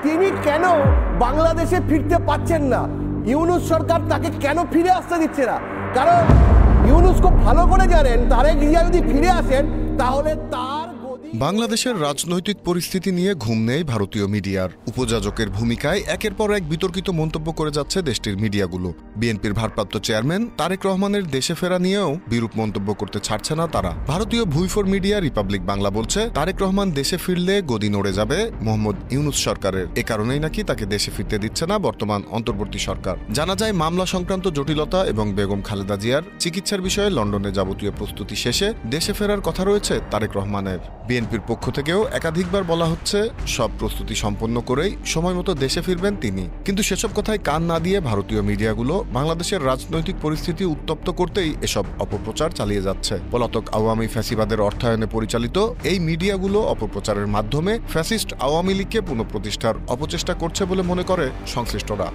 তিনি কেন বাংলাদেশে ফিরতে পারছেন না? ইউনূস সরকার তাকে কেন ফিরে আসতে দিচ্ছে না? কারণ ইউনূস খুব ভালো করে জানেন তারেক জিয়া যদি ফিরে আসেন তাহলে তার বাংলাদেশের রাজনৈতিক পরিস্থিতি নিয়ে ঘুম নেই ভারতীয় মিডিয়ার। উপযাজকের ভূমিকায় একের পর এক বিতর্কিত মন্তব্য করে যাচ্ছে দেশটির মিডিয়াগুলো। বিএনপির ভারপ্রাপ্ত চেয়ারম্যান তারেক রহমানের দেশে ফেরা নিয়েও বিরূপ মন্তব্য করতে ছাড়ছে না তারা। ভারতীয় ভুইফোর মিডিয়া রিপাবলিক বাংলা বলছে, তারেক রহমান দেশে ফিরলে গদি নড়ে যাবে মোহাম্মদ ইউনূস সরকারের। এ কারণেই নাকি তাকে দেশে ফিরতে দিচ্ছে না বর্তমান অন্তর্বর্তী সরকার। জানা যায়, মামলা সংক্রান্ত জটিলতা এবং বেগম খালেদা জিয়ার চিকিৎসার বিষয়ে লন্ডনে যাবতীয় প্রস্তুতি শেষে দেশে ফেরার কথা রয়েছে তারেক রহমানের। বিএনপির পক্ষ থেকেও একাধিকবার বলা হচ্ছে, সব প্রস্তুতি সম্পন্ন করেই সময় মতো দেশে ফিরবেন তিনি। কিন্তু সেসব কথায় কান না দিয়ে ভারতীয় মিডিয়াগুলো বাংলাদেশের রাজনৈতিক পরিস্থিতি উত্তপ্ত করতেই এসব অপপ্রচার চালিয়ে যাচ্ছে। পলাতক আওয়ামী ফ্যাসিবাদের অর্থায়নে পরিচালিত এই মিডিয়াগুলো অপপ্রচারের মাধ্যমে ফ্যাসিস্ট আওয়ামী লীগকে পুনঃপ্রতিষ্ঠার অপচেষ্টা করছে বলে মনে করে সংশ্লিষ্টরা।